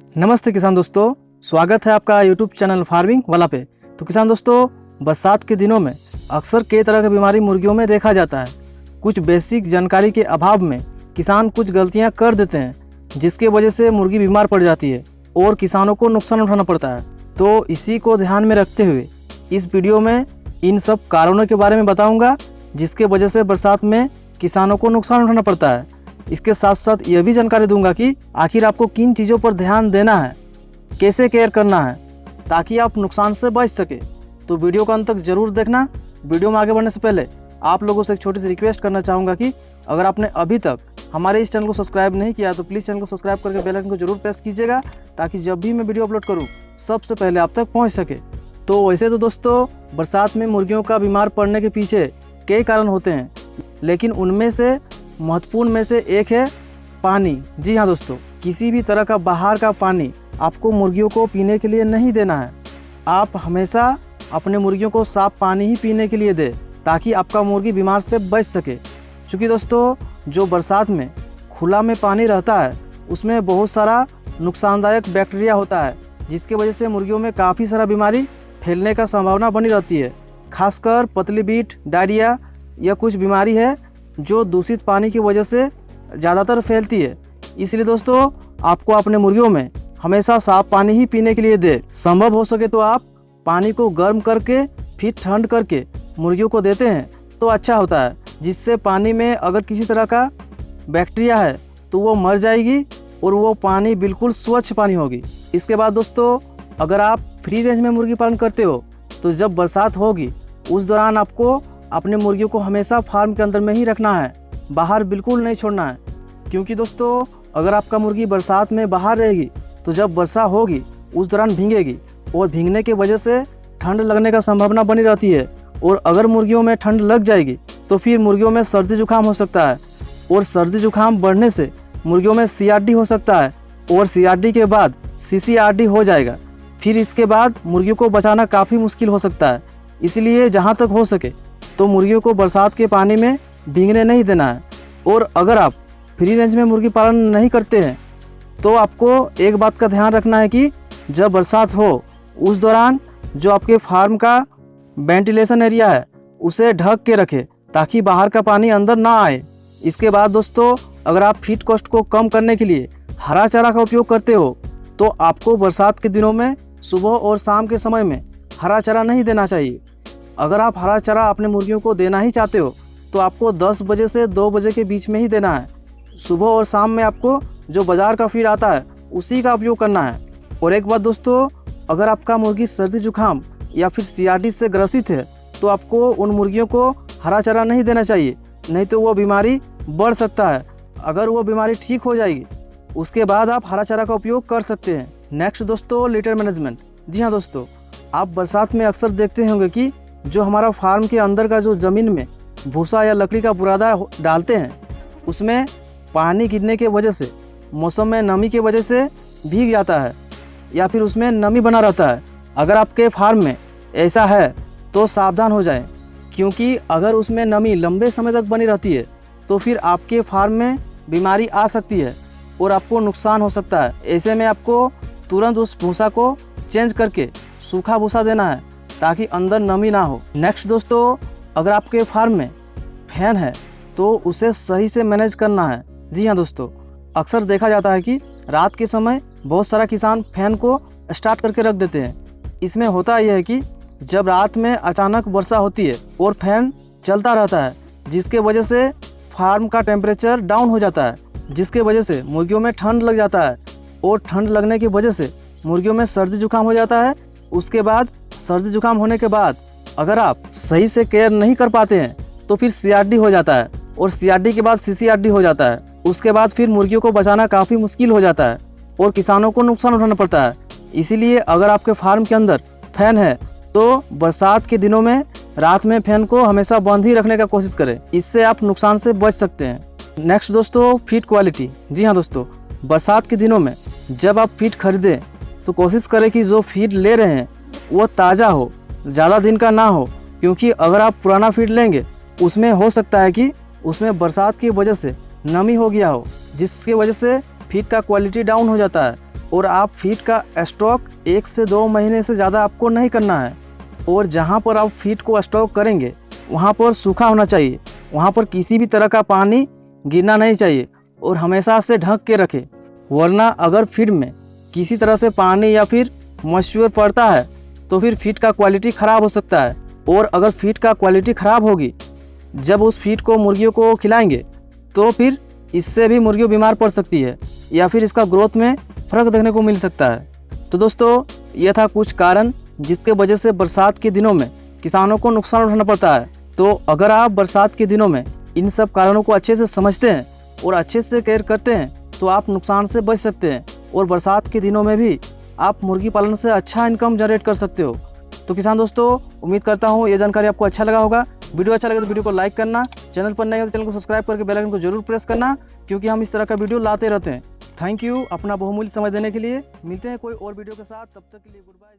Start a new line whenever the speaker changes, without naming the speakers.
नमस्ते किसान दोस्तों, स्वागत है आपका यूट्यूब चैनल फार्मिंग वाला पे। तो किसान दोस्तों, बरसात के दिनों में अक्सर कई तरह की बीमारी मुर्गियों में देखा जाता है। कुछ बेसिक जानकारी के अभाव में किसान कुछ गलतियां कर देते हैं, जिसके वजह से मुर्गी बीमार पड़ जाती है और किसानों को नुकसान उठाना पड़ता है। तो इसी को ध्यान में रखते हुए इस वीडियो में इन सब कारणों के बारे में बताऊँगा, जिसके वजह से बरसात में किसानों को नुकसान उठाना पड़ता है। इसके साथ साथ यह भी जानकारी दूंगा कि आखिर आपको किन चीज़ों पर ध्यान देना है, कैसे केयर करना है, ताकि आप नुकसान से बच सके। तो वीडियो को अंत तक जरूर देखना। वीडियो में आगे बढ़ने से पहले आप लोगों से एक छोटी सी रिक्वेस्ट करना चाहूँगा कि अगर आपने अभी तक हमारे इस चैनल को सब्सक्राइब नहीं किया तो प्लीज़ चैनल को सब्सक्राइब करके बेल आइकन को जरूर प्रेस कीजिएगा, ताकि जब भी मैं वीडियो अपलोड करूँ सबसे पहले आप तक पहुँच सके। तो वैसे तो दोस्तों, बरसात में मुर्गियों का बीमार पड़ने के पीछे कई कारण होते हैं, लेकिन उनमें से महत्वपूर्ण में से एक है पानी। जी हाँ दोस्तों, किसी भी तरह का बाहर का पानी आपको मुर्गियों को पीने के लिए नहीं देना है। आप हमेशा अपने मुर्गियों को साफ पानी ही पीने के लिए दें, ताकि आपका मुर्गी बीमार से बच सके। क्योंकि दोस्तों, जो बरसात में खुला में पानी रहता है उसमें बहुत सारा नुकसानदायक बैक्टीरिया होता है, जिसके वजह से मुर्गियों में काफ़ी सारा बीमारी फैलने का संभावना बनी रहती है। खासकर पतली बीट, डायरिया या कुछ बीमारी है जो दूषित पानी की वजह से ज़्यादातर फैलती है। इसलिए दोस्तों, आपको अपने मुर्गियों में हमेशा साफ पानी ही पीने के लिए दे। संभव हो सके तो आप पानी को गर्म करके फिर ठंड करके मुर्गियों को देते हैं तो अच्छा होता है, जिससे पानी में अगर किसी तरह का बैक्टीरिया है तो वो मर जाएगी और वो पानी बिल्कुल स्वच्छ पानी होगी। इसके बाद दोस्तों, अगर आप फ्री रेंज में मुर्गी पालन करते हो तो जब बरसात होगी उस दौरान आपको अपने मुर्गियों को हमेशा फार्म के अंदर में ही रखना है, बाहर बिल्कुल नहीं छोड़ना है। क्योंकि दोस्तों, अगर आपका मुर्गी बरसात में बाहर रहेगी तो जब वर्षा होगी उस दौरान भीगेगी, और भीगने की वजह से ठंड लगने का संभावना बनी रहती है। और अगर मुर्गियों में ठंड लग जाएगी तो फिर मुर्गियों में सर्दी जुकाम हो सकता है, और सर्दी जुकाम बढ़ने से मुर्गियों में CRD हो सकता है, और CRD के बाद CCRD हो जाएगा। फिर इसके बाद मुर्गियों को बचाना काफ़ी मुश्किल हो सकता है। इसलिए जहाँ तक हो सके तो मुर्गियों को बरसात के पानी में भीगने नहीं देना है। और अगर आप फ्री रेंज में मुर्गी पालन नहीं करते हैं तो आपको एक बात का ध्यान रखना है कि जब बरसात हो उस दौरान जो आपके फार्म का वेंटिलेशन एरिया है उसे ढक के रखें, ताकि बाहर का पानी अंदर ना आए। इसके बाद दोस्तों, अगर आप फीड कॉस्ट को कम करने के लिए हरा चारा का उपयोग करते हो तो आपको बरसात के दिनों में सुबह और शाम के समय में हरा चारा नहीं देना चाहिए। अगर आप हरा चारा अपने मुर्गियों को देना ही चाहते हो तो आपको 10 बजे से 2 बजे के बीच में ही देना है। सुबह और शाम में आपको जो बाज़ार का फीड आता है उसी का उपयोग करना है। और एक बात दोस्तों, अगर आपका मुर्गी सर्दी जुकाम या फिर CRD से ग्रसित है तो आपको उन मुर्गियों को हरा चारा नहीं देना चाहिए, नहीं तो वो बीमारी बढ़ सकता है। अगर वो बीमारी ठीक हो जाएगी उसके बाद आप हरा चारा का उपयोग कर सकते हैं। नेक्स्ट दोस्तों, लिटर मैनेजमेंट। जी हाँ दोस्तों, आप बरसात में अक्सर देखते होंगे कि जो हमारा फार्म के अंदर का जो ज़मीन में भूसा या लकड़ी का बुरादा डालते हैं उसमें पानी गिरने के वजह से, मौसम में नमी की वजह से भीग जाता है या फिर उसमें नमी बना रहता है। अगर आपके फार्म में ऐसा है तो सावधान हो जाएं, क्योंकि अगर उसमें नमी लंबे समय तक बनी रहती है तो फिर आपके फार्म में बीमारी आ सकती है और आपको नुकसान हो सकता है। ऐसे में आपको तुरंत उस भूसा को चेंज करके सूखा भूसा देना है, ताकि अंदर नमी ना हो। नेक्स्ट दोस्तों, अगर आपके फार्म में फैन है तो उसे सही से मैनेज करना है। जी हाँ दोस्तों, अक्सर देखा जाता है कि रात के समय बहुत सारा किसान फैन को स्टार्ट करके रख देते हैं। इसमें होता यह है कि जब रात में अचानक वर्षा होती है और फैन चलता रहता है, जिसके वजह से फार्म का टेम्परेचर डाउन हो जाता है, जिसके वजह से मुर्गियों में ठंड लग जाता है, और ठंड लगने की वजह से मुर्गियों में सर्दी जुकाम हो जाता है। उसके बाद सर्दी जुकाम होने के बाद अगर आप सही से केयर नहीं कर पाते हैं तो फिर CRD हो जाता है, और CRD के बाद CCRD हो जाता है। उसके बाद फिर मुर्गियों को बचाना काफ़ी मुश्किल हो जाता है और किसानों को नुकसान उठाना पड़ता है। इसीलिए अगर आपके फार्म के अंदर फैन है तो बरसात के दिनों में रात में फैन को हमेशा बंद ही रखने का कोशिश करें, इससे आप नुकसान से बच सकते हैं। नेक्स्ट दोस्तों, फीड क्वालिटी। जी हाँ दोस्तों, बरसात के दिनों में जब आप फीड खरीदें तो कोशिश करें कि जो फीड ले रहे हैं वो ताज़ा हो, ज़्यादा दिन का ना हो। क्योंकि अगर आप पुराना फीड लेंगे उसमें हो सकता है कि उसमें बरसात की वजह से नमी हो गया हो, जिसकी वजह से फीड का क्वालिटी डाउन हो जाता है और आप फीड का स्टॉक 1 से 2 महीने से ज़्यादा आपको नहीं करना है। और जहाँ पर आप फीड को स्टॉक करेंगे वहाँ पर सूखा होना चाहिए, वहाँ पर किसी भी तरह का पानी गिरना नहीं चाहिए और हमेशा से ढक के रखें, वरना अगर फीड में किसी तरह से पानी या फिर मॉइस्चर पड़ता है तो फिर फीड का क्वालिटी ख़राब हो सकता है। और अगर फीड का क्वालिटी ख़राब होगी, जब उस फीड को मुर्गियों को खिलाएंगे तो फिर इससे भी मुर्गियों बीमार पड़ सकती है या फिर इसका ग्रोथ में फ़र्क देखने को मिल सकता है। तो दोस्तों, यह था कुछ कारण जिसके वजह से बरसात के दिनों में किसानों को नुकसान उठाना पड़ता है। तो अगर आप बरसात के दिनों में इन सब कारणों को अच्छे से समझते हैं और अच्छे से केयर करते हैं तो आप नुकसान से बच सकते हैं और बरसात के दिनों में भी आप मुर्गी पालन से अच्छा इनकम जनरेट कर सकते हो। तो किसान दोस्तों, उम्मीद करता हूँ ये जानकारी आपको अच्छा लगा होगा। वीडियो अच्छा लगे तो वीडियो को लाइक करना, चैनल पर नए हो तो चैनल को सब्सक्राइब करके बेल आइकन को जरूर प्रेस करना, क्योंकि हम इस तरह का वीडियो लाते रहते हैं। थैंक यू अपना बहुमूल्य समय देने के लिए। मिलते हैं कोई और वीडियो के साथ, तब तक के लिए गुड बाय।